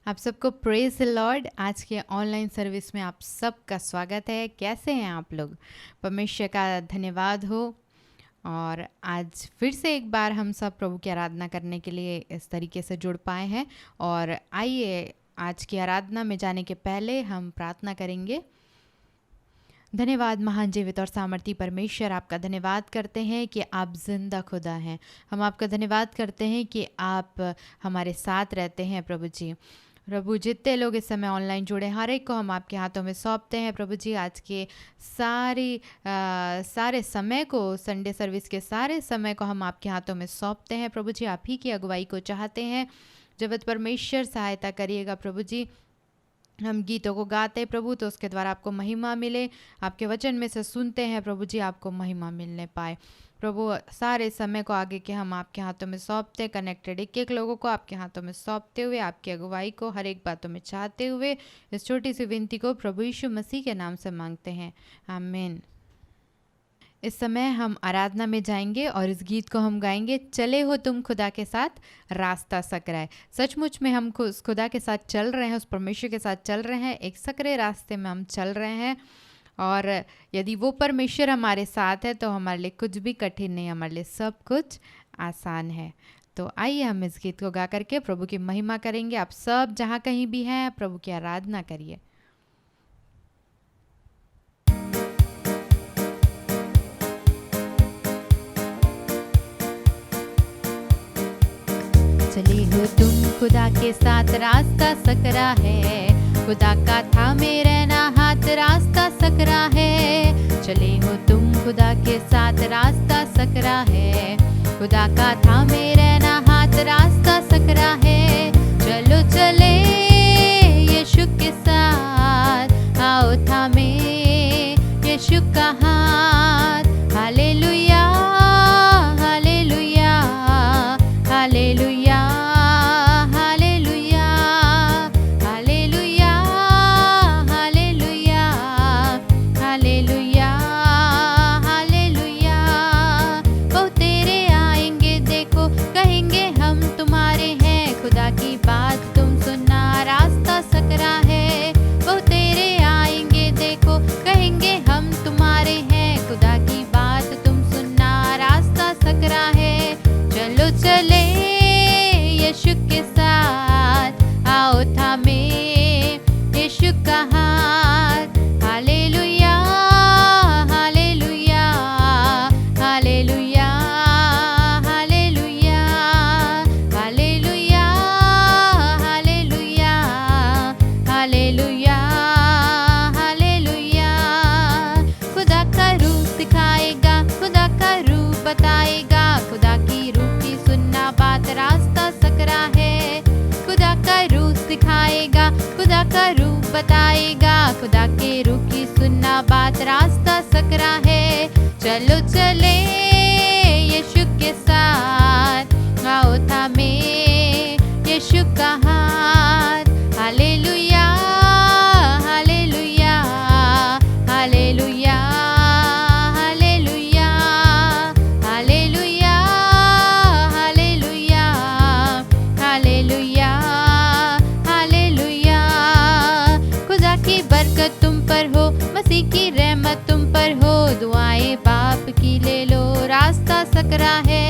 आप सबको praise the Lord. आज के ऑनलाइन सर्विस में आप सबका स्वागत है। कैसे हैं आप लोग? परमेश्वर का धन्यवाद हो। और आज फिर से एक बार हम सब प्रभु की आराधना करने के लिए इस तरीके से जुड़ पाए हैं। और आइए आज की आराधना में जाने के पहले हम प्रार्थना करेंगे। धन्यवाद महान जीवित और सामर्थी परमेश्वर, आपका धन्यवाद करते हैं कि आप जिंदा खुदा हैं। हम आपका धन्यवाद करते हैं कि आप हमारे साथ रहते हैं। प्रभु जी, प्रभु जितने लोग इस समय ऑनलाइन जुड़े हर एक को हम आपके हाथों में सौंपते हैं। प्रभु जी, आज के सारे समय को, संडे सर्विस के सारे समय को हम आपके हाथों में सौंपते हैं। प्रभु जी, आप ही की अगुवाई को चाहते हैं। जब परमेश्वर सहायता करिएगा प्रभु जी। हम गीतों को गाते हैं प्रभु, तो उसके द्वारा आपको महिमा मिले। आपके वचन में से सुनते हैं प्रभु जी, आपको महिमा मिलने पाए। प्रभु, सारे समय को आगे के हम आपके हाथों में सौंपते, कनेक्टेड एक एक लोगों को आपके हाथों में सौंपते हुए, आपकी अगुवाई को हर एक बातों में चाहते हुए, इस छोटी सी विनती को प्रभु यीशु मसीह के नाम से मांगते हैं, आमीन। इस समय हम आराधना में जाएंगे और इस गीत को हम गाएंगे, चले हो तुम खुदा के साथ रास्ता सकरा है। सचमुच में हम उस खुदा के साथ चल रहे हैं, उस परमेश्वर के साथ चल रहे हैं, एक सकरे रास्ते में हम चल रहे हैं। और यदि वो परमेश्वर हमारे साथ है तो हमारे लिए कुछ भी कठिन नहीं, हमारे लिए सब कुछ आसान है। तो आइए हम इस गीत को गा करके प्रभु की महिमा करेंगे। आप सब जहाँ कहीं भी हैं प्रभु की आराधना करिए। चले हो तुम खुदा के साथ रास्ता सकरा है, खुदा का थामे रहना हाथ रास्ता सकरा है। चले हो तुम खुदा के साथ रास्ता सकरा है, खुदा का थामे रहना हाथ रास्ता सकरा है। चलो चले यीशु के साथ, आओ थामे यीशु का हाथ। Hallelujah hallelujah hallelujah hallelujah hallelujah hallelujah hallelujah hallelujah. वो तेरे आएंगे देखो, कहेंगे हम तुम्हारे हैं, खुदा की बात तुम सुनना रास्ता सकरा है। वो तेरे आएंगे देखो, कहेंगे हम तुम्हारे हैं, खुदा की बात तुम सुनना रास्ता सकरा है। चलो चले यीशु के साथ, आओ थामे यीशु का हाथ। Hallelujah hallelujah hallelujah hallelujah hallelujah hallelujah hallelujah hallelujah. खुदा का रूप सिखाएगा, खुदा का रूप बताएगा, खुदा की रूप की सुनना बात रास्ता सकरा है। खुदा का रूप सिखाएगा, खुदा का रूप बताएगा, खुदा के रूप की सुनना बात रास्ता सकरा है। चलो चले यीशु के साथ, आओ थामे यीशु का हाथ। Hallelujah hallelujah hallelujah hallelujah hallelujah hallelujah hallelujah hallelujah. खुदा की बरकत तुम पर हो, मसीह की रहमत तुम पर हो, दुआएं बाप की ले लो रास्ता सकरा है।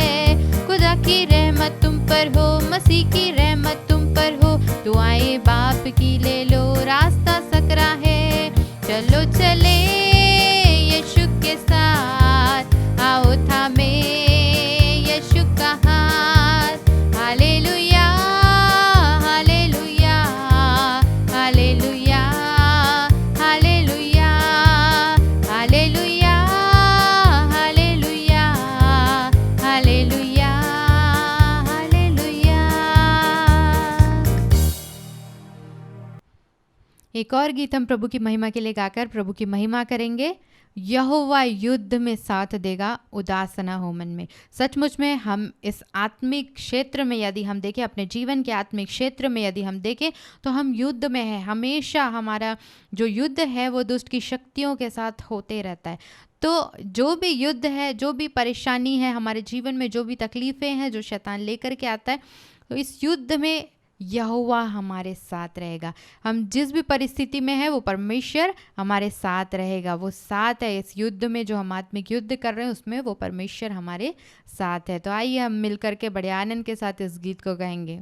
खुदा की रहमत तुम पर हो, मसीह की रहमत तुम पर हो, दुआएं बाप की ले लो रास्ता सकरा है। चलो चले यीशु के साथ, आओ थामे यीशु का हाथ। Hallelujah hallelujah hallelujah hallelujah hallelujah hallelujah hallelujah hallelujah. एक और गीत हम प्रभु की महिमा के लिए गाकर प्रभु की महिमा करेंगे। यहोवा युद्ध में साथ देगा, उदास न हो मन में। सचमुच में हम इस आत्मिक क्षेत्र में यदि हम देखें, अपने जीवन के आत्मिक क्षेत्र में यदि हम देखें, तो हम युद्ध में हैं। हमेशा हमारा जो युद्ध है वो दुष्ट की शक्तियों के साथ होते रहता है। तो जो भी युद्ध है, जो भी परेशानी है हमारे जीवन में, जो भी तकलीफ़ें हैं जो शैतान लेकर के आता है, तो इस युद्ध में यहोवा हमारे साथ रहेगा। हम जिस भी परिस्थिति में है वो परमेश्वर हमारे साथ रहेगा। वो साथ है इस युद्ध में, जो हम आत्मिक युद्ध कर रहे हैं उसमें वो परमेश्वर हमारे साथ है। तो आइए हम मिलकर के बड़े आनंद के साथ इस गीत को गाएंगे।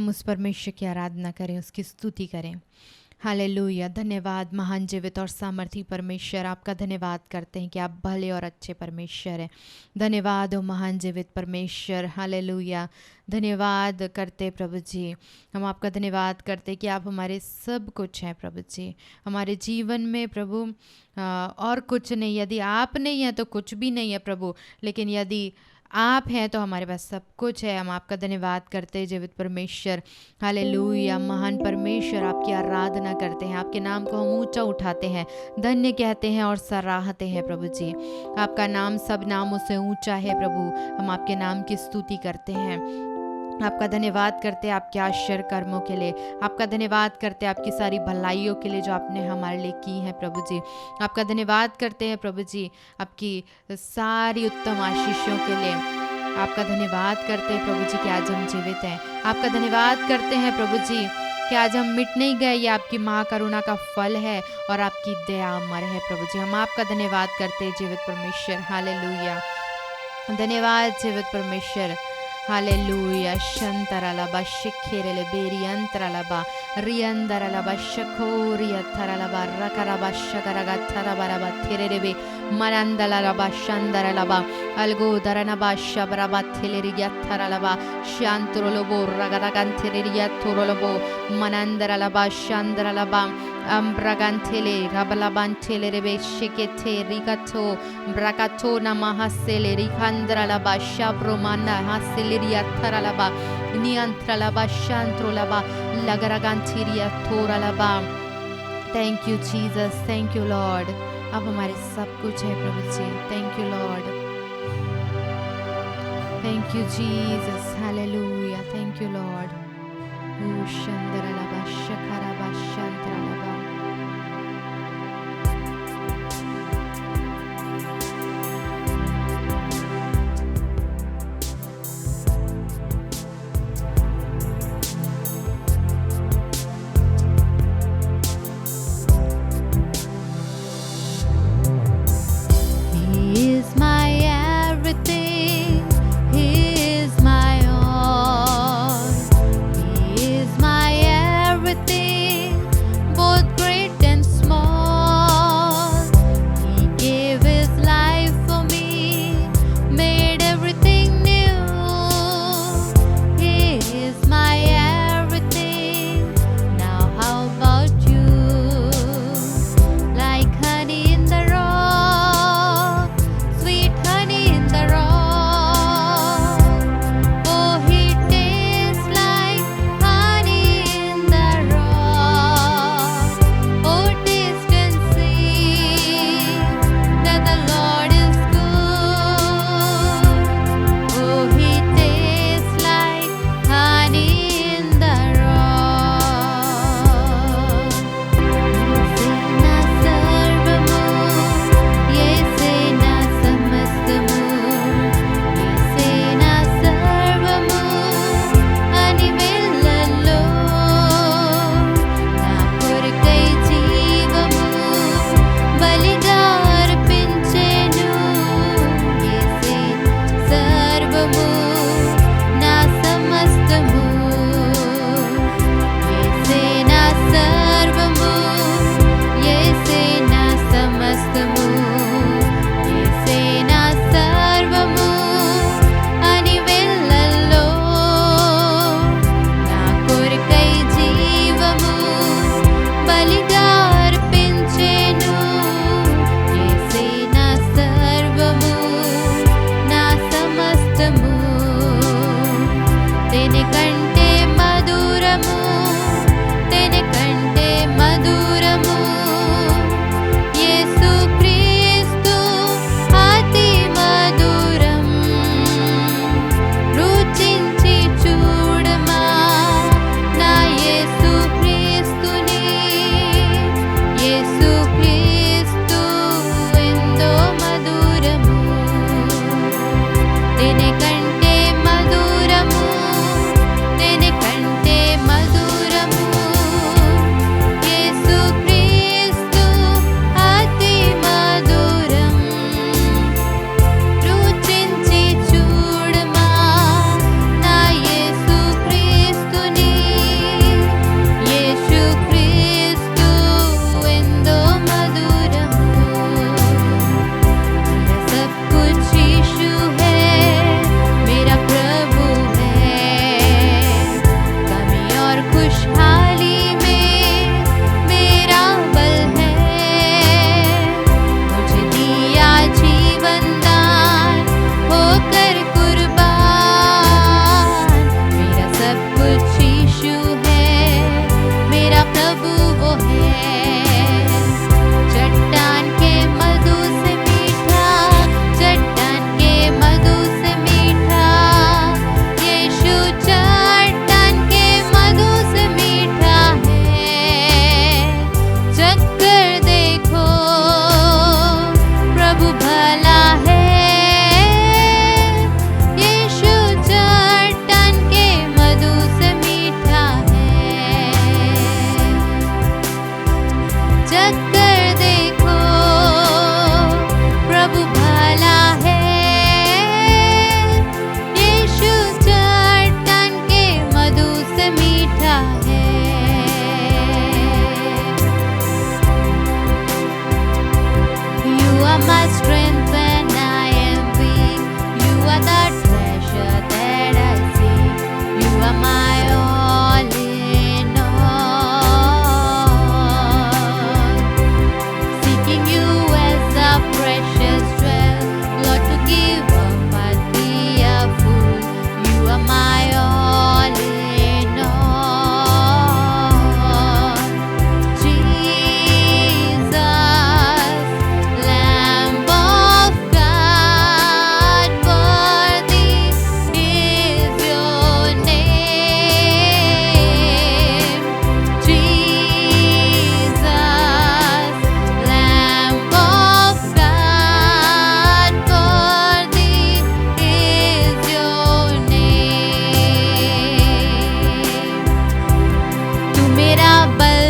उस परमेश्वर की आराधना करें, उसकी स्तुति करें। हालेलुया। धन्यवाद महान जीवित और सामर्थी परमेश्वर, आपका धन्यवाद करते हैं कि आप भले और अच्छे परमेश्वर हैं। धन्यवाद हो महान जीवित परमेश्वर। हालेलुया। धन्यवाद करते प्रभु जी, हम आपका धन्यवाद करते कि आप हमारे सब कुछ हैं प्रभु जी, हमारे जीवन में प्रभु और कुछ नहीं। यदि आप नहीं हैं तो कुछ भी नहीं है प्रभु, लेकिन यदि आप हैं तो हमारे पास सब कुछ है। हम आपका धन्यवाद करते हैं जीवित परमेश्वर। हालेलुया। महान परमेश्वर, आपकी आराधना करते हैं, आपके नाम को हम ऊंचा उठाते हैं, धन्य कहते हैं और सराहते हैं प्रभु जी। आपका नाम सब नामों से ऊंचा है प्रभु। हम आपके नाम की स्तुति करते हैं, आपका धन्यवाद करते हैं आपके आश्चर्य कर्मों के लिए, आपका धन्यवाद करते हैं आपकी सारी भलाइयों के लिए जो आपने हमारे लिए की है प्रभु जी। आपका धन्यवाद करते हैं प्रभु जी आपकी सारी उत्तम आशीषों के लिए। आपका धन्यवाद करते हैं प्रभु जी कि आज हम जीवित हैं। आपका धन्यवाद करते हैं प्रभु जी कि आज हम मिट नहीं गए, ये आपकी महाकरुणा का फल है और आपकी दया अमर है प्रभु जी। हम आपका धन्यवाद करते हैं जीवित परमेश्वर। हालेलुया। धन्यवाद जीवित परमेश्वर। Hallelujah. शंतरलबा शिखेरेले बेरियंतरलबा रियंदरलबा शकोरियथरलबा रकरबा शकरगथरबरबा थिरेरेबे मनंदललबा शंदरलबा अलगोदरनबा शबरबा थिलेरियथरलबा शांतरलबो रगरगंथिरियथरलबो मनंदरलबा शंदरलबा Ambragantele, Rabalabantele, Rebeshikete, Ricato, Bracatona Mahasele, Ricandralaba, Shabromana, Haseleria Taralaba, Niantralaba, Shantrolaba, Lagaragantiria Toralaba. Thank you, Jesus. Thank you, Lord. अब हमारे सब कुछ है प्रभु जी। Thank you, Lord. Thank you, Jesus. Hallelujah. Thank you, Lord. Shandralaba, Shakaraba, Shantralaba.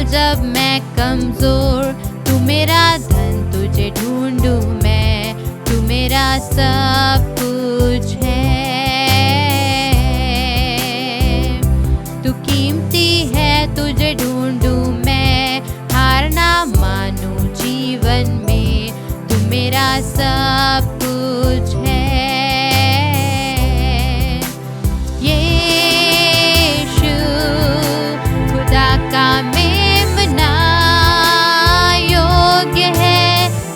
जब मैं कमजोर, तू मेरा धन, तुझे ढूंढूं मैं, तू मेरा सब कुछ है। तू कीमती है, तुझे ढूंढूं मैं, हार ना मानूं जीवन में, तू मेरा सब कुछ है। यीशु खुदा का मेमना, योग्य है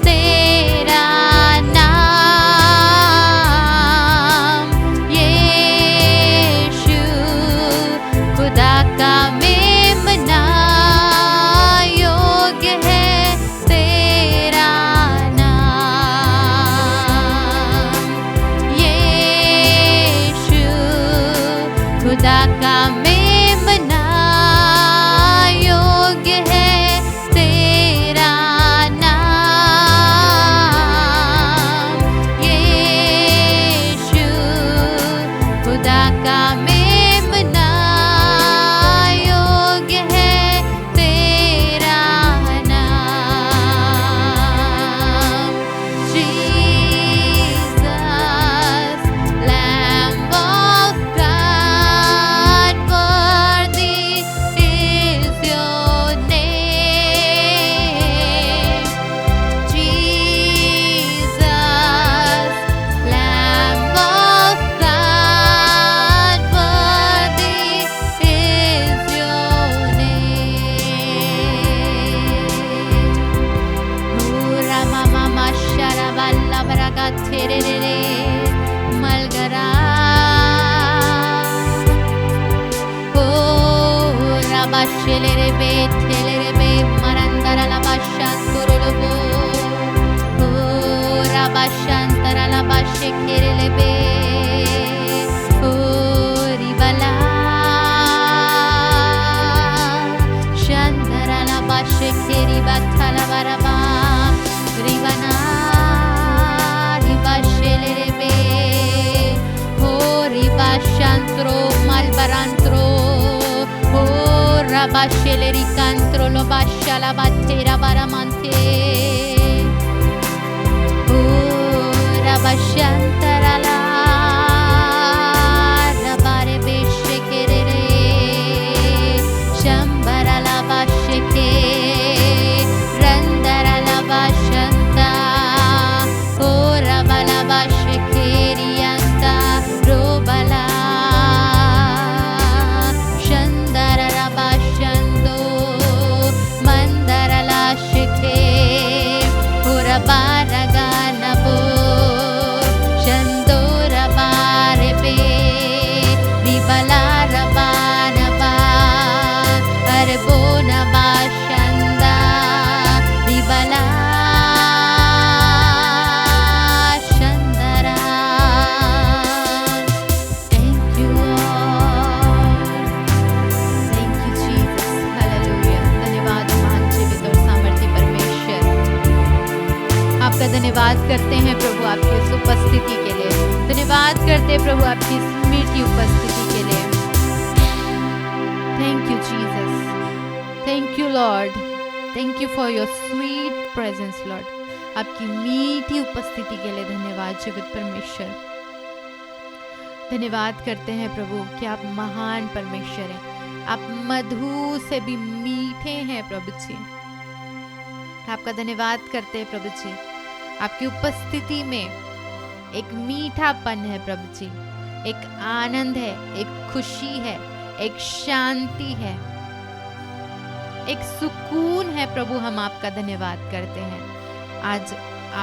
तेरा नाम। यीशु खुदा का मेमना, योग्य है तेरा नाम। यीशु खुदा का मेमना, योग्य है तेरा नाम। यीशु खुदा का मेमना, योग्य है तेरा नाम। Jesus, Lamb of God, worthy is your name. Jesus, Lamb of God, worthy is your name. Oh, Rama Mama Sharaballa Baragatere Malgara. Oh, Rabashelerebe Telerebe Marandara Labashanturolobo. Oh, Rabashantara Labashekerelebe. Oh, Ribala Shandara Labashekeri Batala Baraba. Ribana Ribashelerebe. Oh, Ribashantro Malbarantro. Oh, Rabashelericantro Lobasha Labatera Baramante. Oh, Rabashantarala Rabarebe Shekerere. Shambara Labasheke Randara Labashanta. Oh, Rabalabashekerianta Robala Shandara Rabashando Mandara Lasheke. Oh, Rabaraganabo Shandora Barebe Ribala Rabanaba Arbona Bashanda Ribala Shandara. Thank you Lord, thank you Jesus, hallelujah. धन्यवाद महान जीवित और सामर्थी परमेश्वर, आपका धन्यवाद करते हैं प्रभु आपकी इस उपस्थिति के लिए। धन्यवाद करते हैं प्रभु आपकी इस मीठी उपस्थिति के लिए। Thank you Jesus, thank you Lord, thank you for your sweet presence Lord. आपकी मीठी उपस्थिति के लिए धन्यवाद जीवित परमेश्वर। धन्यवाद करते हैं प्रभु कि आप महान परमेश्वर हैं, आप मधु से भी मीठे हैं प्रभु जी। आपका धन्यवाद करते हैं प्रभु जी, आपकी उपस्थिति में एक मीठापन है प्रभु जी, एक आनंद है, एक खुशी है, एक शांति है, एक सुकून है प्रभु। हम आपका धन्यवाद करते हैं। आज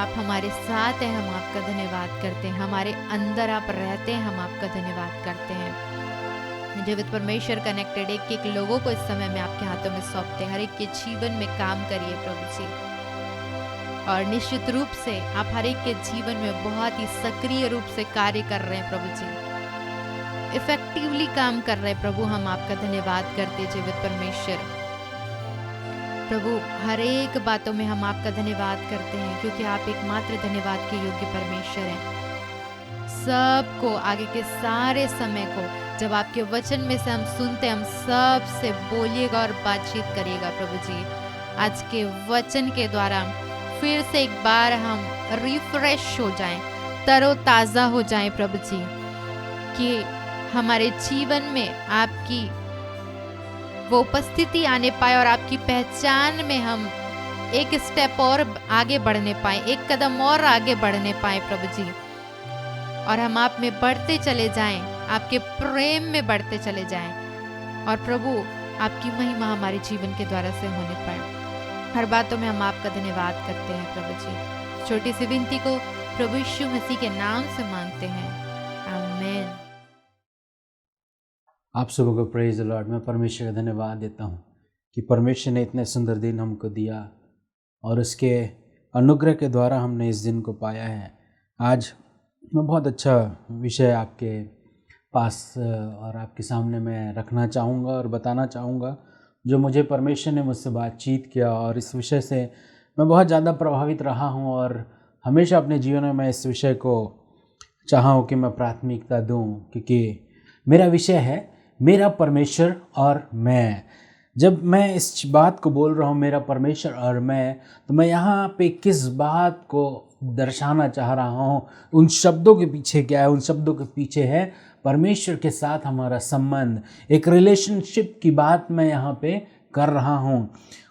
आप हमारे साथ हैं, हम आपका धन्यवाद करते हैं। हमारे अंदर आप रहते हैं, हम आपका धन्यवाद करते हैं। जीवित परमेश्वर कनेक्टेड एक लोगों को इस समय में आपके हाथों में सौंपते हैं। हर एक के जीवन में काम करिए प्रभु जी, और निश्चित रूप से आप हर एक के जीवन में बहुत ही सक्रिय रूप से कार्य कर रहे हैं प्रभु जी, इफेक्टिवली काम कर रहे हैं प्रभु। हम आपका धन्यवाद करते हैं जीवित परमेश्वर। प्रभु हर एक बातों में हम आपका धन्यवाद करते हैं, क्योंकि आप एकमात्र धन्यवाद के योग्य परमेश्वर हैं। सबको आगे के सारे समय को जब आपके वचन में से हम सुनते, हम सब से बोलिएगा और बातचीत करिएगा प्रभु जी। आज के वचन के द्वारा फिर से एक बार हम रिफ्रेश हो जाएं, तरोताज़ा हो जाएं प्रभु जी, कि हमारे जीवन में आपकी वो उपस्थिति आने पाए और आपकी पहचान में हम एक स्टेप और आगे बढ़ने पाए, एक कदम और आगे बढ़ने पाए प्रभु जी, और हम आप में बढ़ते चले जाएं, आपके प्रेम में बढ़ते चले जाएं, और प्रभु आपकी महिमा हमारे जीवन के द्वारा से होने पाए। हर बातों में हम आपका धन्यवाद करते हैं प्रभु जी। छोटी सी विनती को प्रभु यीशु मसीह के नाम से मांगते हैं, आमीन। आप सबों को प्रेज द लॉर्ड। मैं परमेश्वर का धन्यवाद देता हूँ कि परमेश्वर ने इतने सुंदर दिन हमको दिया और उसके अनुग्रह के द्वारा हमने इस दिन को पाया है। आज मैं बहुत अच्छा विषय आपके पास और आपके सामने मैं रखना चाहूँगा और बताना चाहूँगा, जो मुझे परमेश्वर ने मुझसे बातचीत किया, और इस विषय से मैं बहुत ज़्यादा प्रभावित रहा हूँ और हमेशा अपने जीवन में मैं इस विषय को चाहा हूँ कि मैं प्राथमिकता दूँ, क्योंकि मेरा विषय है मेरा परमेश्वर और मैं। जब मैं इस बात को बोल रहा हूँ मेरा परमेश्वर और मैं, तो मैं यहाँ पे किस बात को दर्शाना चाह रहा हूँ, उन शब्दों के पीछे क्या है? उन शब्दों के पीछे है परमेश्वर के साथ हमारा संबंध, एक रिलेशनशिप की बात मैं यहाँ पे कर रहा हूँ।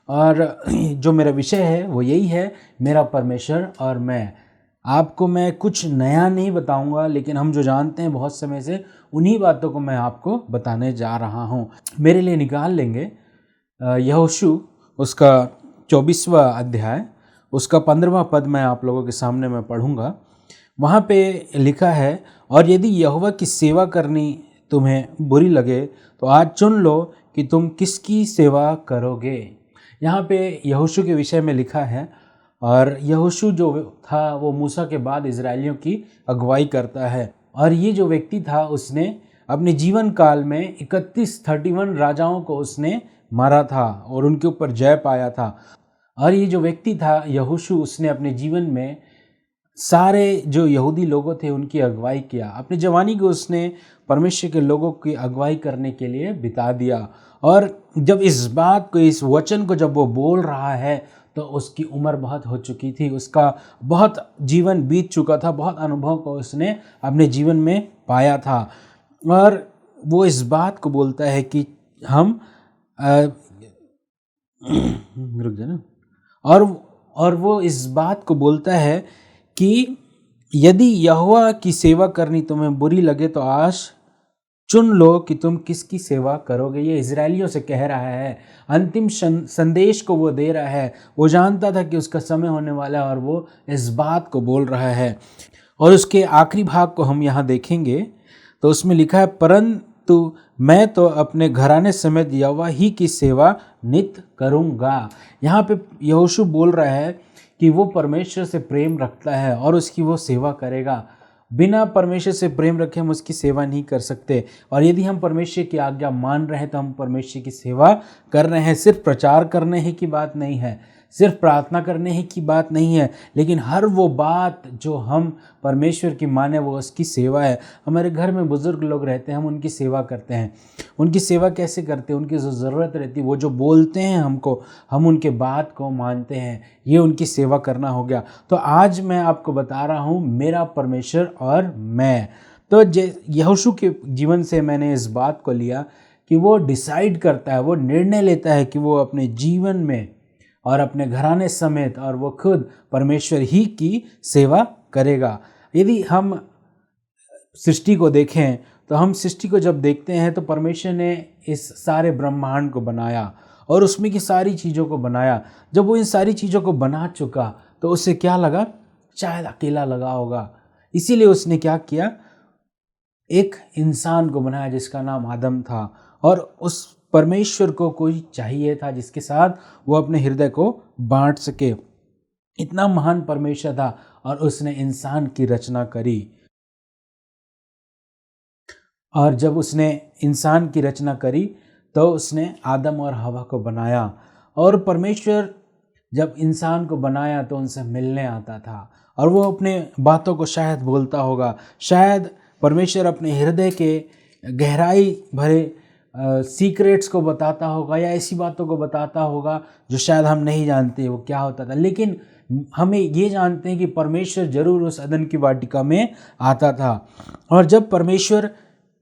और जो मेरा विषय है वो यही है, मेरा परमेश्वर और मैं। आपको मैं कुछ नया नहीं बताऊंगा, लेकिन हम जो जानते हैं बहुत समय से, उन्हीं बातों को मैं आपको बताने जा रहा हूँ। मेरे लिए निकाल लेंगे यहोशू उसका 24वां अध्याय, उसका 15वां पद मैं आप लोगों के सामने मैं पढ़ूंगा। वहाँ पे लिखा है, और यदि यहोवा की सेवा करनी तुम्हें बुरी लगे तो आज चुन लो कि तुम किसकी सेवा करोगे। यहाँ पे यहोशू के विषय में लिखा है, और यहोशू जो था वो मूसा के बाद इजरायलियों की अगुवाई करता है। और ये जो व्यक्ति था उसने अपने जीवन काल में 31 राजाओं को उसने मारा था और उनके ऊपर जय पाया था। और ये जो व्यक्ति था यहोशू, उसने अपने जीवन में सारे जो यहूदी लोगों थे उनकी अगुवाई किया। अपनी जवानी को उसने परमेश्वर के लोगों की अगुवाई करने के लिए बिता दिया। और जब इस बात को, इस वचन को जब वो बोल रहा है, तो उसकी उम्र बहुत हो चुकी थी, उसका बहुत जीवन बीत चुका था, बहुत अनुभव को उसने अपने जीवन में पाया था। और वो इस बात को बोलता है कि हम रुक जाए ना, और वो इस बात को बोलता है कि यदि यहोवा की सेवा करनी तुम्हें बुरी लगे तो आज चुन लो कि तुम किसकी सेवा करोगे। ये इजरायलियों से कह रहा है, अंतिम संदेश को वो दे रहा है। वो जानता था कि उसका समय होने वाला है और वो इस बात को बोल रहा है। और उसके आखिरी भाग को हम यहाँ देखेंगे तो उसमें लिखा है, परंतु मैं तो अपने घराने समेत यहोवा ही की सेवा नित करूँगा। यहाँ पे यहोशू बोल रहा है कि वो परमेश्वर से प्रेम रखता है और उसकी वो सेवा करेगा। बिना परमेश्वर से प्रेम रखे हम उसकी सेवा नहीं कर सकते। और यदि हम परमेश्वर की आज्ञा मान रहे हैं तो हम परमेश्वर की सेवा कर रहे हैं। सिर्फ प्रचार करने ही की बात नहीं है, सिर्फ प्रार्थना करने ही की बात नहीं है, लेकिन हर वो बात जो हम परमेश्वर की माने वो उसकी सेवा है। हमारे घर में बुजुर्ग लोग रहते हैं, हम उनकी सेवा करते हैं। उनकी सेवा कैसे करते हैं? उनकी जो ज़रूरत रहती है, वो जो बोलते हैं हमको, हम उनके बात को मानते हैं, ये उनकी सेवा करना हो गया। तो आज मैं आपको बता रहा हूँ मेरा परमेश्वर और मैं। तो यहोशू के जीवन से मैंने इस बात को लिया कि वो डिसाइड करता है, वो निर्णय लेता है कि वो अपने जीवन में और अपने घराने समेत और वो खुद परमेश्वर ही की सेवा करेगा। यदि हम सृष्टि को देखें तो हम सृष्टि को जब देखते हैं तो परमेश्वर ने इस सारे ब्रह्मांड को बनाया और उसमें की सारी चीज़ों को बनाया। जब वो इन सारी चीज़ों को बना चुका तो उसे क्या लगा? शायद अकेला लगा होगा। इसीलिए उसने क्या किया? एक इंसान को बनाया जिसका नाम आदम था, और उस परमेश्वर को कोई चाहिए था जिसके साथ वो अपने हृदय को बांट सके। इतना महान परमेश्वर था और उसने इंसान की रचना करी। और जब उसने इंसान की रचना करी तो उसने आदम और हवा को बनाया। और परमेश्वर जब इंसान को बनाया तो उनसे मिलने आता था और वो अपने बातों को शायद बोलता होगा, शायद परमेश्वर अपने हृदय के गहराई भरे सीक्रेट्स को बताता होगा या ऐसी बातों को बताता होगा जो शायद हम नहीं जानते वो क्या होता था। लेकिन हमें ये जानते हैं कि परमेश्वर जरूर उस अदन की वाटिका में आता था। और जब परमेश्वर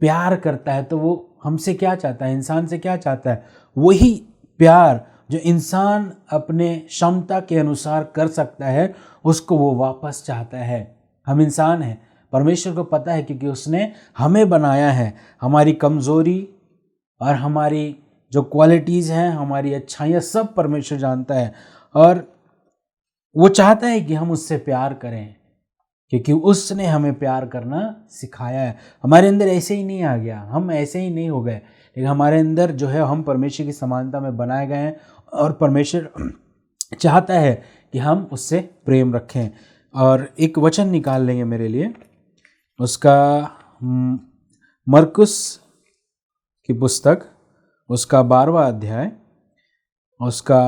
प्यार करता है तो वो हमसे क्या चाहता है, इंसान से क्या चाहता है? वही प्यार जो इंसान अपने क्षमता के अनुसार कर सकता है उसको वो वापस चाहता है। हम इंसान हैं, परमेश्वर को पता है क्योंकि उसने हमें बनाया है। हमारी कमज़ोरी और हमारी जो क्वालिटीज़ हैं, हमारी अच्छाइयाँ सब परमेश्वर जानता है और वो चाहता है कि हम उससे प्यार करें क्योंकि उसने हमें प्यार करना सिखाया है। हमारे अंदर ऐसे ही नहीं आ गया, हम ऐसे ही नहीं हो गए, लेकिन हमारे अंदर जो है हम परमेश्वर की समानता में बनाए गए हैं और परमेश्वर चाहता है कि हम उससे प्रेम रखें। और एक वचन निकाल लेंगे मेरे लिए, उसका मरकुस की पुस्तक, उसका 12वां अध्याय, उसका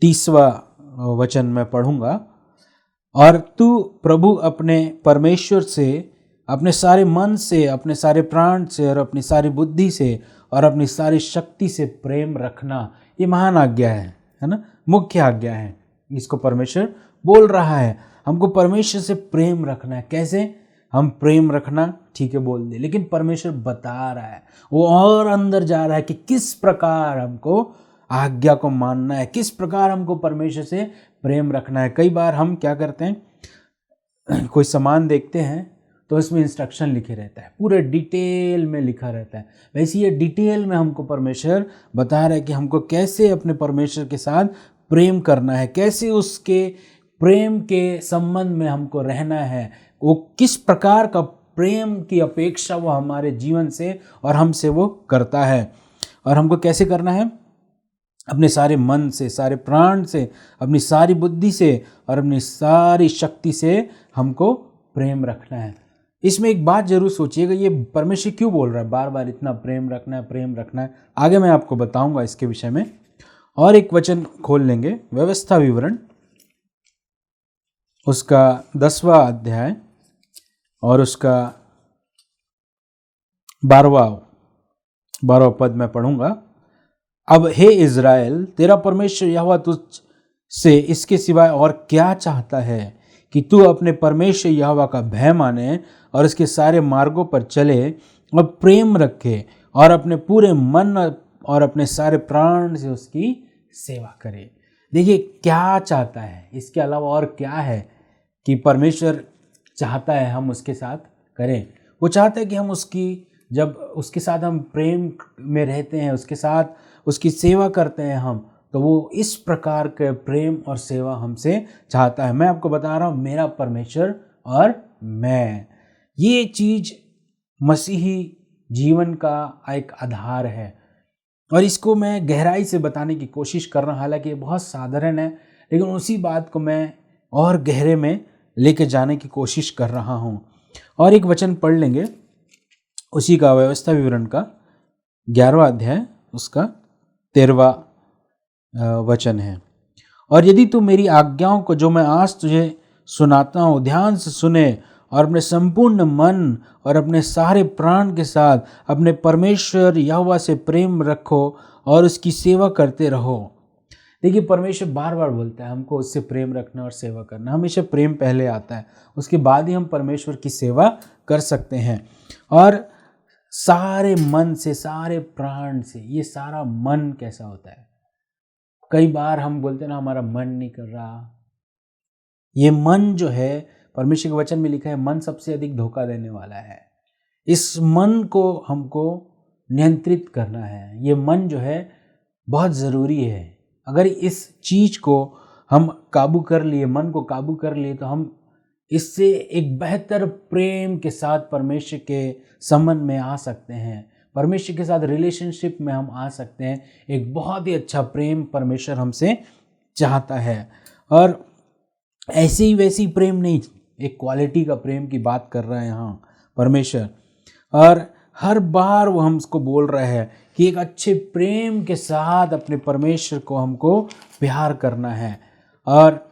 30वां वचन मैं पढ़ूंगा। और तू प्रभु अपने परमेश्वर से अपने सारे मन से, अपने सारे प्राण से और अपनी सारी बुद्धि से और अपनी सारी शक्ति से प्रेम रखना। ये महान आज्ञा है ना, मुख्य आज्ञा है। इसको परमेश्वर बोल रहा है, हमको परमेश्वर से प्रेम रखना है। कैसे हम प्रेम रखना, ठीक है बोल दे, लेकिन परमेश्वर बता रहा है, वो और अंदर जा रहा है कि किस प्रकार हमको आज्ञा को मानना है, किस प्रकार हमको परमेश्वर से प्रेम रखना है। कई बार हम क्या करते हैं, कोई सामान देखते हैं तो इसमें इंस्ट्रक्शन लिखे रहता है, पूरे डिटेल में लिखा रहता है। वैसे ये डिटेल में हमको परमेश्वर बता रहा है कि हमको कैसे अपने परमेश्वर के साथ प्रेम करना है, कैसे उसके प्रेम के संबंध में हमको रहना है, वो किस प्रकार का प्रेम की अपेक्षा वो हमारे जीवन से और हमसे वो करता है। और हमको कैसे करना है, अपने सारे मन से, सारे प्राण से, अपनी सारी बुद्धि से और अपनी सारी शक्ति से हमको प्रेम रखना है। इसमें एक बात जरूर सोचिएगा, ये परमेश्वर क्यों बोल रहा है बार बार इतना प्रेम रखना है, प्रेम रखना है? आगे मैं आपको बताऊंगा इसके विषय में। और एक वचन खोल लेंगे, व्यवस्था विवरण, उसका 10वां अध्याय और उसका 12वां पद मैं पढ़ूंगा। अब हे इज़राइल, तेरा परमेश्वर यहोवा तुझ से इसके सिवाय और क्या चाहता है कि तू अपने परमेश्वर यहोवा का भय माने और उसके सारे मार्गों पर चले और प्रेम रखे और अपने पूरे मन और अपने सारे प्राण से उसकी सेवा करे। देखिए क्या चाहता है, इसके अलावा और क्या है कि परमेश्वर चाहता है हम उसके साथ करें। वो चाहता है कि हम जब उसके साथ हम प्रेम में रहते हैं, उसके साथ उसकी सेवा करते हैं हम, तो वो इस प्रकार के प्रेम और सेवा हमसे चाहता है। मैं आपको बता रहा हूँ, मेरा परमेश्वर और मैं, ये चीज़ मसीही जीवन का एक आधार है। और इसको मैं गहराई से बताने की कोशिश कर रहा हूँ, हालांकि ये बहुत साधारण है, लेकिन उसी बात को मैं और गहरे में लेके जाने की कोशिश कर रहा हूँ। और एक वचन पढ़ लेंगे, उसी का व्यवस्था विवरण का 11वां अध्याय, उसका 13वां वचन है। और यदि तू मेरी आज्ञाओं को जो मैं आज तुझे सुनाता हूँ ध्यान से सुने और अपने संपूर्ण मन और अपने सारे प्राण के साथ अपने परमेश्वर यहोवा से प्रेम रखो और उसकी सेवा करते रहो। देखिए परमेश्वर बार बार बोलता है हमको उससे प्रेम रखना और सेवा करना। हमेशा प्रेम पहले आता है, उसके बाद ही हम परमेश्वर की सेवा कर सकते हैं। और सारे मन से, सारे प्राण से, ये सारा मन कैसा होता है? कई बार हम बोलते हैं ना हमारा मन नहीं कर रहा। ये मन जो है, परमेश्वर के वचन में लिखा है, मन सबसे अधिक धोखा देने वाला है। इस मन को हमको नियंत्रित करना है। ये मन जो है बहुत ज़रूरी है। अगर इस चीज़ को हम काबू कर लिए, मन को काबू कर लिए, तो हम इससे एक बेहतर प्रेम के साथ परमेश्वर के संबंध में आ सकते हैं, परमेश्वर के साथ रिलेशनशिप में हम आ सकते हैं। एक बहुत ही अच्छा प्रेम परमेश्वर हमसे चाहता है। और ऐसी ही वैसी प्रेम नहीं, एक क्वालिटी का प्रेम की बात कर रहा है यहाँ परमेश्वर। और हर बार वो हमको बोल रहा है कि एक अच्छे प्रेम के साथ अपने परमेश्वर को हमको प्यार करना है। और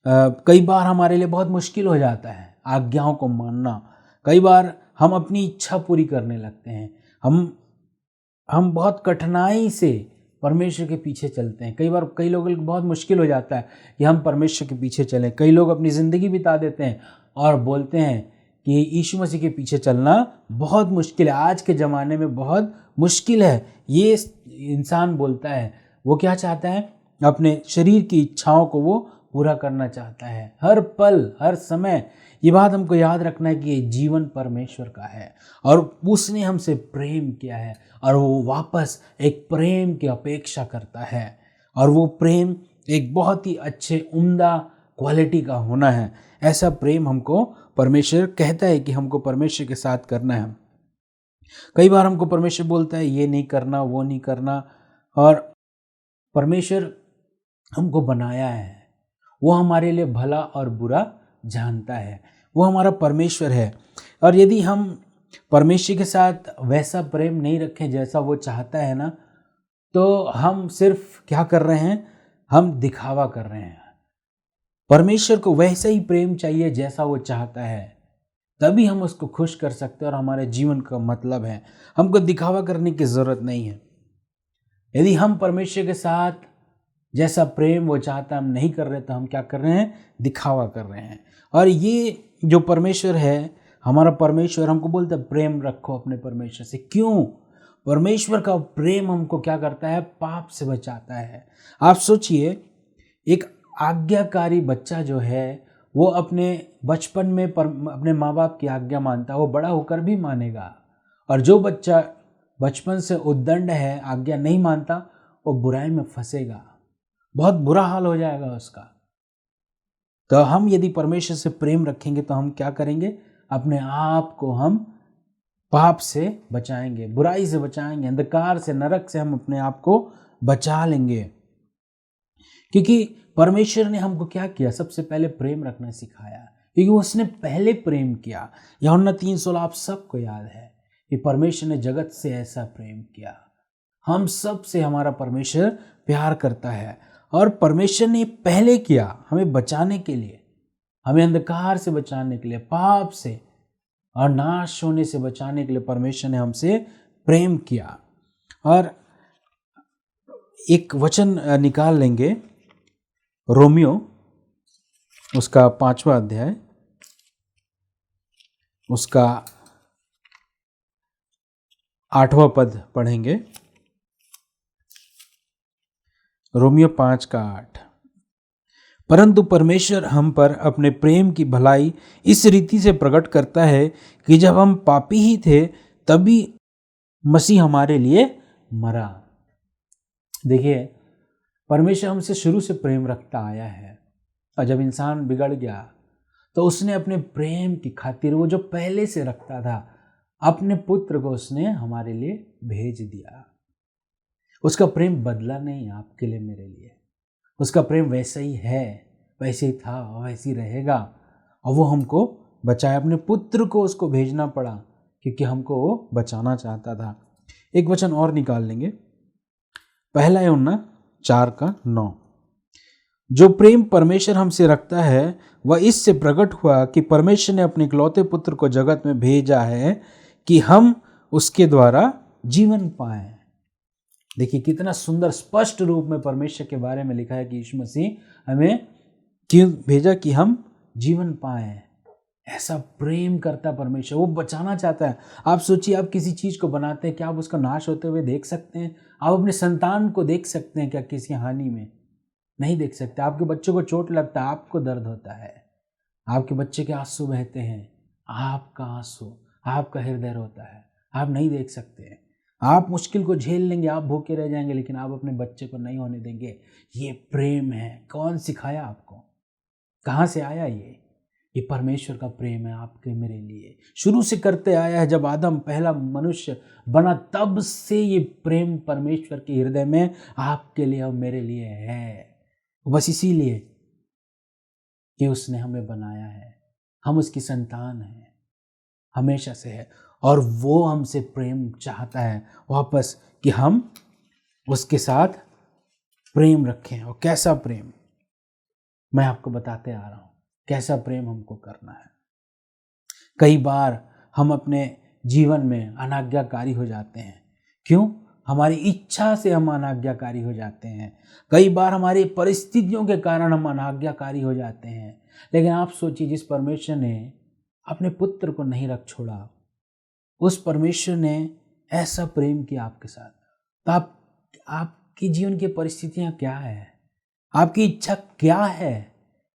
कई बार हमारे लिए बहुत मुश्किल हो जाता है आज्ञाओं को मानना। कई बार हम अपनी इच्छा पूरी करने लगते हैं। हम बहुत कठिनाई से परमेश्वर के पीछे चलते हैं। कई बार कई लोगों को बहुत मुश्किल हो जाता है कि हम परमेश्वर के पीछे चलें। कई लोग अपनी ज़िंदगी बिता देते हैं और बोलते हैं कि यीशु मसीह के पीछे चलना बहुत मुश्किल है, आज के ज़माने में बहुत मुश्किल है। ये इंसान बोलता है, वो क्या चाहता है? अपने शरीर की इच्छाओं को वो पूरा करना चाहता है। हर पल, हर समय ये बात हमको याद रखना है कि ये जीवन परमेश्वर का है और उसने हमसे प्रेम किया है और वो वापस एक प्रेम की अपेक्षा करता है और वो प्रेम एक बहुत ही अच्छे उम्दा क्वालिटी का होना है। ऐसा प्रेम हमको परमेश्वर कहता है कि हमको परमेश्वर के साथ करना है। कई बार हमको परमेश्वर बोलता है ये नहीं करना, वो नहीं करना, और परमेश्वर हमको बनाया है, वो हमारे लिए भला और बुरा जानता है, वो हमारा परमेश्वर है। और यदि हम परमेश्वर के साथ वैसा प्रेम नहीं रखें जैसा वो चाहता है ना, तो हम सिर्फ क्या कर रहे हैं? हम दिखावा कर रहे हैं। परमेश्वर को वैसा ही प्रेम चाहिए जैसा वो चाहता है, तभी हम उसको खुश कर सकते हैं और हमारे जीवन का मतलब है। हमको दिखावा करने की ज़रूरत नहीं है। यदि हम परमेश्वर के साथ जैसा प्रेम वो चाहता है हम नहीं कर रहे, तो हम क्या कर रहे हैं? दिखावा कर रहे हैं। और ये जो परमेश्वर है, हमारा परमेश्वर हमको बोलता है प्रेम रखो अपने परमेश्वर से। क्यों? परमेश्वर का प्रेम हमको क्या करता है? पाप से बचाता है। आप सोचिए, एक आज्ञाकारी बच्चा जो है वो अपने बचपन में अपने माँ बाप की आज्ञा मानता है, वो बड़ा होकर भी मानेगा। और जो बच्चा बचपन से उद्दंड है, आज्ञा नहीं मानता, वो बुराई में फंसेगा, बहुत बुरा हाल हो जाएगा उसका। तो हम यदि परमेश्वर से प्रेम रखेंगे तो हम क्या करेंगे? अपने आप को हम पाप से बचाएंगे, बुराई से बचाएंगे, अंधकार से, नरक से हम अपने आप को बचा लेंगे। क्योंकि परमेश्वर ने हमको क्या किया? सबसे पहले प्रेम रखना सिखाया, क्योंकि उसने पहले प्रेम किया। यूहन्ना 3:16 आप सबको याद है कि परमेश्वर ने जगत से ऐसा प्रेम किया। हम सब से हमारा परमेश्वर प्यार करता है और परमेश्वर ने पहले किया हमें बचाने के लिए, हमें अंधकार से बचाने के लिए, पाप से और नाश होने से बचाने के लिए परमेश्वर ने हमसे प्रेम किया। और एक वचन निकाल लेंगे, रोमियो उसका 5वां अध्याय, उसका 8वां पद पढ़ेंगे। रोमियो 5:8। परंतु परमेश्वर हम पर अपने प्रेम की भलाई इस रीति से प्रकट करता है कि जब हम पापी ही थे तभी मसीह हमारे लिए मरा। देखिए, परमेश्वर हमसे शुरू से प्रेम रखता आया है और जब इंसान बिगड़ गया तो उसने अपने प्रेम की खातिर वो जो पहले से रखता था, अपने पुत्र को उसने हमारे लिए भेज दिया। उसका प्रेम बदला नहीं आपके लिए, मेरे लिए। उसका प्रेम वैसा ही है, वैसे ही था और वैसे ही रहेगा। और वो हमको बचाया, अपने पुत्र को उसको भेजना पड़ा क्योंकि हमको वो बचाना चाहता था। एक वचन और निकाल लेंगे, 1 यूहन्ना 4:9। जो प्रेम परमेश्वर हमसे रखता है वह इससे प्रकट हुआ कि परमेश्वर ने अपने इकलौते पुत्र को जगत में भेजा है कि हम उसके द्वारा जीवन पाएं। देखिए कितना सुंदर स्पष्ट रूप में परमेश्वर के बारे में लिखा है कि यीशु मसीह हमें क्यों भेजा? कि हम जीवन पाएं। ऐसा प्रेम करता परमेश्वर, वो बचाना चाहता है। आप सोचिए, आप किसी चीज़ को बनाते हैं, क्या आप उसका नाश होते हुए देख सकते हैं? आप अपने संतान को देख सकते हैं क्या किसी हानि में? नहीं देख सकते। आपके बच्चों को चोट लगता है, आपको दर्द होता है, आपके बच्चे के आंसू बहते हैं, आपका आंसू, आपका हृदय रोता है, आप नहीं देख सकते। आप मुश्किल को झेल लेंगे, आप भूखे रह जाएंगे, लेकिन आप अपने बच्चे को नहीं होने देंगे। ये प्रेम है। कौन सिखाया आपको? कहाँ से आया ये परमेश्वर का प्रेम है आपके मेरे लिए। शुरू से करते आया है, जब आदम पहला मनुष्य बना तब से ये प्रेम परमेश्वर के हृदय में आपके लिए और मेरे लिए है। बस इसीलिए कि उसने हमें बनाया है, हम उसकी संतान हैं, हमेशा से है। और वो हमसे प्रेम चाहता है वापस कि हम उसके साथ प्रेम रखें। और कैसा प्रेम, मैं आपको बताते आ रहा हूं कैसा प्रेम हमको करना है। कई बार हम अपने जीवन में अनाज्ञाकारी हो जाते हैं। क्यों? हमारी इच्छा से हम अनाज्ञाकारी हो जाते हैं। कई बार हमारी परिस्थितियों के कारण हम अनाज्ञाकारी हो जाते हैं। लेकिन आप सोचिए, जिस परमेश्वर ने अपने पुत्र को नहीं रख छोड़ा, उस परमेश्वर ने ऐसा प्रेम किया आपके साथ, तो आपकी जीवन की परिस्थितियां क्या है? आपकी इच्छा क्या है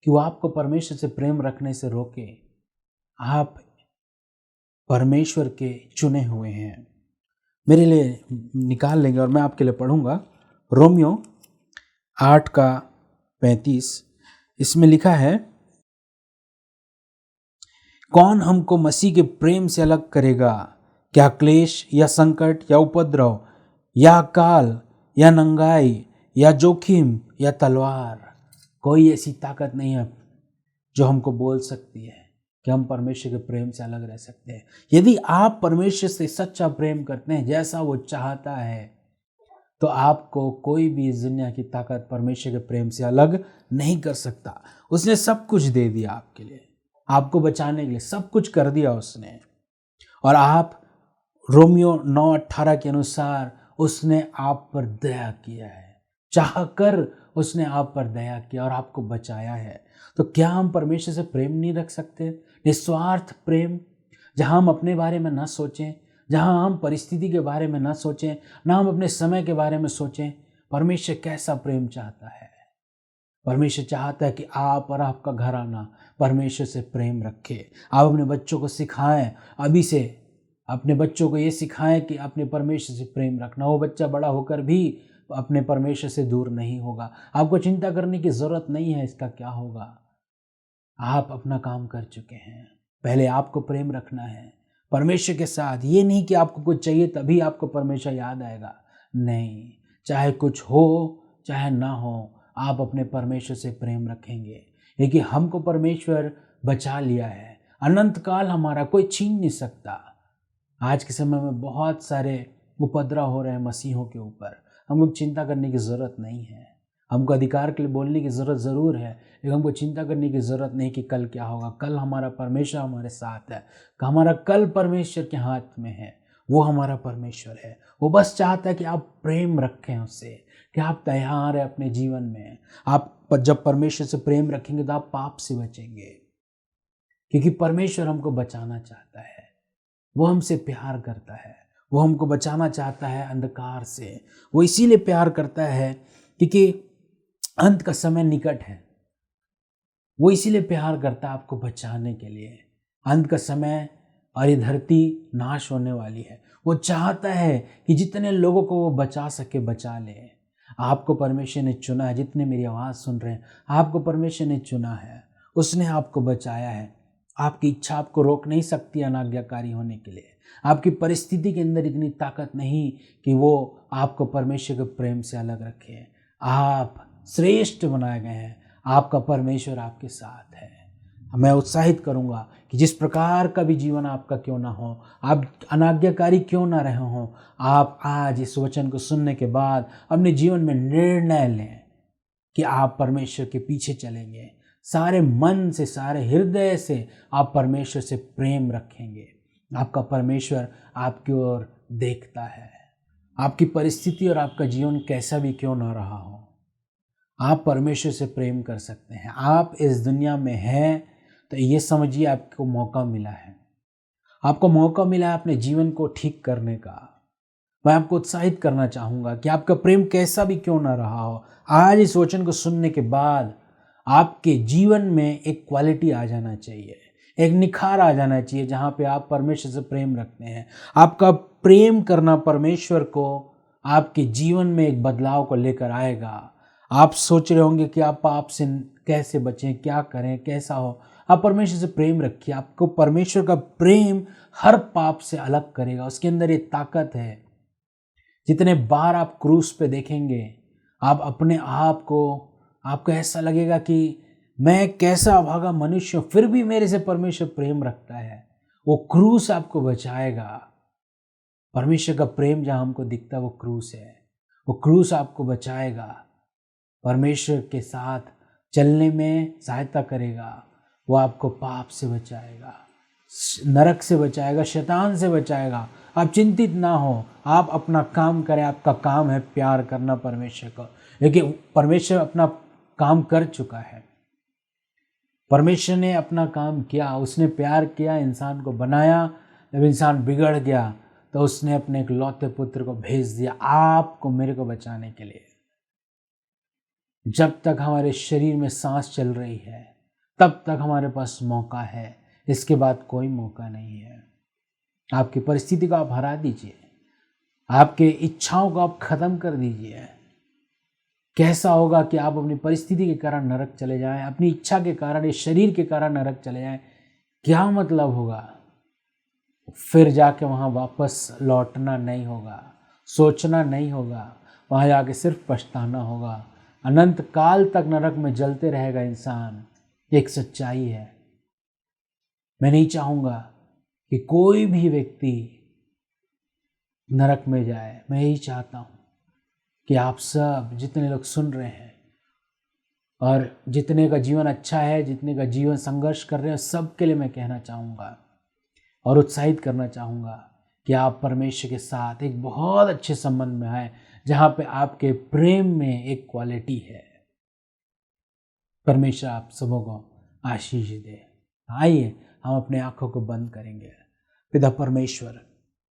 कि वो आपको परमेश्वर से प्रेम रखने से रोके? आप परमेश्वर के चुने हुए हैं। मेरे लिए निकाल लेंगे और मैं आपके लिए पढ़ूंगा रोमियो 8:35। इसमें लिखा है, कौन हमको मसीह के प्रेम से अलग करेगा? क्या क्लेश या संकट या उपद्रव या अकाल या नंगाई या जोखिम या तलवार? कोई ऐसी ताकत नहीं है जो हमको बोल सकती है कि हम परमेश्वर के प्रेम से अलग रह सकते हैं। यदि आप परमेश्वर से सच्चा प्रेम करते हैं जैसा वो चाहता है, तो आपको कोई भी इस दुनिया की ताकत परमेश्वर के प्रेम से अलग नहीं कर सकता। उसने सब कुछ दे दिया आपके लिए, आपको बचाने के लिए सब कुछ कर दिया उसने। और आप रोमियो 9:18 के अनुसार उसने आप पर दया किया है, चाहकर उसने आप पर दया किया और आपको बचाया है। तो क्या हम परमेश्वर से प्रेम नहीं रख सकते? निस्वार्थ प्रेम, जहां हम अपने बारे में ना सोचें, जहां हम परिस्थिति के बारे में ना सोचें, ना हम अपने समय के बारे में सोचें। परमेश्वर कैसा प्रेम चाहता है? परमेश्वर चाहता है कि आप और आपका घराना परमेश्वर से प्रेम रखे। आप अपने बच्चों को सिखाएं, अभी से अपने बच्चों को ये सिखाएं कि अपने परमेश्वर से प्रेम रखना। वो बच्चा बड़ा होकर भी अपने परमेश्वर से दूर नहीं होगा। आपको चिंता करने की ज़रूरत नहीं है इसका क्या होगा। आप अपना काम कर चुके हैं। पहले आपको प्रेम रखना है परमेश्वर के साथ। ये नहीं कि आपको कुछ चाहिए तभी आपको परमेश्वर याद आएगा। नहीं, चाहे कुछ हो चाहे ना हो, आप अपने परमेश्वर से प्रेम रखेंगे, क्योंकि हमको परमेश्वर बचा लिया है। अनंत काल हमारा कोई छीन नहीं सकता। आज के समय में बहुत सारे उपद्रव हो रहे हैं मसीहों के ऊपर। हमको चिंता करने की ज़रूरत नहीं है। हमको अधिकार के लिए बोलने की ज़रूरत ज़रूर है, लेकिन हमको चिंता करने की ज़रूरत नहीं कि कल क्या होगा। कल हमारा परमेश्वर हमारे साथ है, हमारा कल परमेश्वर के हाथ में है। वो हमारा परमेश्वर है। वो बस चाहता है कि आप प्रेम रखें उससे, कि आप तैयार हैं अपने जीवन में। आप जब परमेश्वर से प्रेम रखेंगे तो आप पाप से बचेंगे, क्योंकि परमेश्वर हमको बचाना चाहता है। वो हमसे प्यार करता है, वो हमको बचाना चाहता है अंधकार से। वो इसीलिए प्यार करता है क्योंकि अंत का समय निकट है। वो इसीलिए प्यार करता है आपको बचाने के लिए। अंत का समय और ये धरती नाश होने वाली है। वो चाहता है कि जितने लोगों को वो बचा सके बचा ले। आपको परमेश्वर ने चुना है। जितने मेरी आवाज़ सुन रहे हैं, आपको परमेश्वर ने चुना है, उसने आपको बचाया है। आपकी इच्छा आपको रोक नहीं सकती अनाज्ञाकारी होने के लिए। आपकी परिस्थिति के अंदर इतनी ताकत नहीं कि वो आपको परमेश्वर के प्रेम से अलग रखे। आप श्रेष्ठ बनाए गए हैं। आपका परमेश्वर आपके साथ है। मैं उत्साहित करूंगा कि जिस प्रकार का भी जीवन आपका क्यों ना हो, आप अनाज्ञाकारी क्यों ना रहे हों, आप आज इस वचन को सुनने के बाद अपने जीवन में निर्णय लें कि आप परमेश्वर के पीछे चलेंगे। सारे मन से, सारे हृदय से आप परमेश्वर से प्रेम रखेंगे। आपका परमेश्वर आपकी ओर देखता है। आपकी परिस्थिति और आपका जीवन कैसा भी क्यों ना रहा हो, आप परमेश्वर से प्रेम कर सकते हैं। आप इस दुनिया में हैं तो ये समझिए आपको मौका मिला है। आपको मौका मिला है अपने जीवन को ठीक करने का। मैं आपको उत्साहित करना चाहूँगा कि आपका प्रेम कैसा भी क्यों ना रहा हो, आज इस वचन को सुनने के बाद आपके जीवन में एक क्वालिटी आ जाना चाहिए, एक निखार आ जाना चाहिए, जहाँ पे आप परमेश्वर से प्रेम रखते हैं। आपका प्रेम करना परमेश्वर को आपके जीवन में एक बदलाव को लेकर आएगा। आप सोच रहे होंगे कि आप पाप से कैसे बचें, क्या करें, कैसा हो। आप परमेश्वर से प्रेम रखिए। आपको परमेश्वर का प्रेम हर पाप से अलग करेगा। उसके अंदर ये ताकत है। जितने बार आप क्रूस पे देखेंगे, आप अपने आप को, आपको ऐसा लगेगा कि मैं कैसा अभागा मनुष्य हूँ, फिर भी मेरे से परमेश्वर प्रेम रखता है। वो क्रूस आपको बचाएगा। परमेश्वर का प्रेम जहाँ हमको दिखता है वो क्रूस है। वो क्रूस आपको बचाएगा, परमेश्वर के साथ चलने में सहायता करेगा। वो आपको पाप से बचाएगा, नरक से बचाएगा, शैतान से बचाएगा। आप चिंतित ना हो, आप अपना काम करें। आपका काम है प्यार करना परमेश्वर को, लेकिन परमेश्वर अपना काम कर चुका है। परमेश्वर ने अपना काम किया, उसने प्यार किया, इंसान को बनाया। जब इंसान बिगड़ गया तो उसने अपने एक लौते पुत्र को भेज दिया आपको मेरे को बचाने के लिए। जब तक हमारे शरीर में सांस चल रही है तब तक हमारे पास मौका है, इसके बाद कोई मौका नहीं है। आपकी परिस्थिति को आप हरा दीजिए, आपके इच्छाओं को आप खत्म कर दीजिए। कैसा होगा कि आप अपनी परिस्थिति के कारण नरक चले जाएं, अपनी इच्छा के कारण, इस शरीर के कारण नरक चले जाएं? क्या मतलब होगा? फिर जाके वहाँ वापस लौटना नहीं होगा, सोचना नहीं होगा, वहाँ जाके सिर्फ पछताना होगा। अनंत काल तक नरक में जलते रहेगा इंसान। एक सच्चाई है। मैं नहीं चाहूँगा कि कोई भी व्यक्ति नरक में जाए। मैं यही चाहता हूँ कि आप सब जितने लोग सुन रहे हैं और जितने का जीवन अच्छा है, जितने का जीवन संघर्ष कर रहे हैं, सब के लिए मैं कहना चाहूँगा और उत्साहित करना चाहूँगा कि आप परमेश्वर के साथ एक बहुत अच्छे संबंध में आए, जहाँ पे आपके प्रेम में एक क्वालिटी है। परमेश्वर आप सबों को आशीष दे। आइए हम अपने आँखों को बंद करेंगे। पिता परमेश्वर,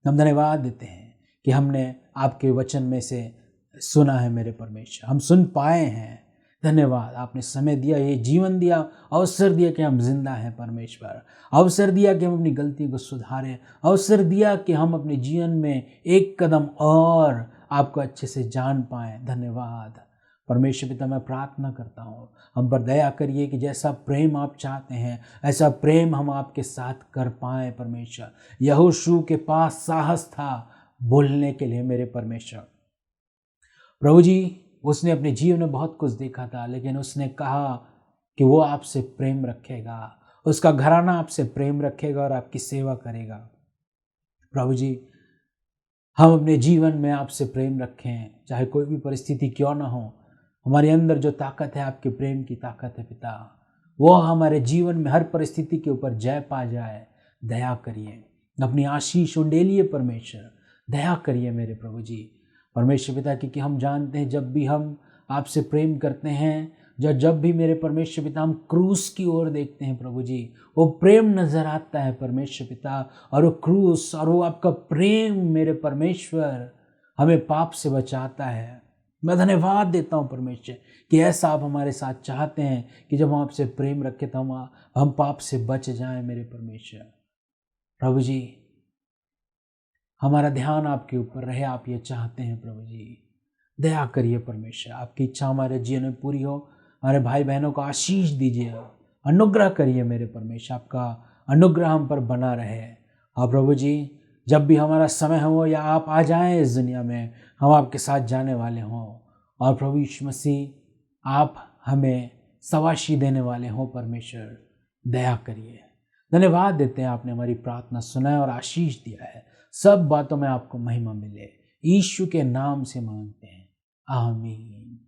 हम धन्यवाद देते हैं कि हमने आपके वचन में से सुना है। मेरे परमेश्वर, हम सुन पाए हैं। धन्यवाद, आपने समय दिया, ये जीवन दिया, अवसर दिया कि हम जिंदा हैं। परमेश्वर, अवसर दिया कि हम अपनी गलती को सुधारें, अवसर दिया कि हम अपने जीवन में एक कदम और आपको अच्छे से जान पाएं। धन्यवाद परमेश्वर पिता, मैं प्रार्थना करता हूँ हम पर दया करिए कि जैसा प्रेम आप चाहते हैं ऐसा प्रेम हम आपके साथ कर पाएँ। परमेश्वर, यहोशू के पास साहस था बोलने के लिए। मेरे परमेश्वर प्रभु जी, उसने अपने जीवन में बहुत कुछ देखा था, लेकिन उसने कहा कि वो आपसे प्रेम रखेगा, उसका घराना आपसे प्रेम रखेगा और आपकी सेवा करेगा। प्रभु जी, हम अपने जीवन में आपसे प्रेम रखें, चाहे कोई भी परिस्थिति क्यों ना हो। हमारे अंदर जो ताकत है आपके प्रेम की ताकत है पिता, वो हमारे जीवन में हर परिस्थिति के ऊपर जय पा जाए। दया करिए, अपनी आशीष उंडेलिए परमेश्वर, दया करिए मेरे प्रभु जी। परमेश्वर पिता, क्योंकि हम जानते हैं जब भी हम आपसे प्रेम करते हैं, जब भी मेरे परमेश्वर पिता हम क्रूस की ओर देखते हैं प्रभु जी, वो प्रेम नजर आता है परमेश्वर पिता। और वो क्रूस और वो आपका प्रेम मेरे परमेश्वर हमें पाप से बचाता है। मैं धन्यवाद देता हूँ परमेश्वर कि ऐसा आप हमारे साथ चाहते हैं कि जब हम आपसे प्रेम रखें तो हम पाप से बच जाएं। मेरे परमेश्वर प्रभु जी, हमारा ध्यान आपके ऊपर रहे, आप ये चाहते हैं प्रभु जी। दया करिए परमेश्वर, आपकी इच्छा हमारे जीवन में पूरी हो। हमारे भाई बहनों को आशीष दीजिए, अनुग्रह करिए मेरे परमेश्वर, आपका अनुग्रह हम पर बना रहे। और प्रभु जी, जब भी हमारा समय हो या आप आ जाएं इस दुनिया में, हम आपके साथ जाने वाले हों। और प्रभु यीशु मसीह, आप हमें शाबाशी देने वाले हों। परमेश्वर दया करिए। धन्यवाद देते हैं, आपने हमारी प्रार्थना सुना है और आशीष दिया है। सब बातों में आपको महिमा मिले, यीशु के नाम से मांगते हैं, आमीन।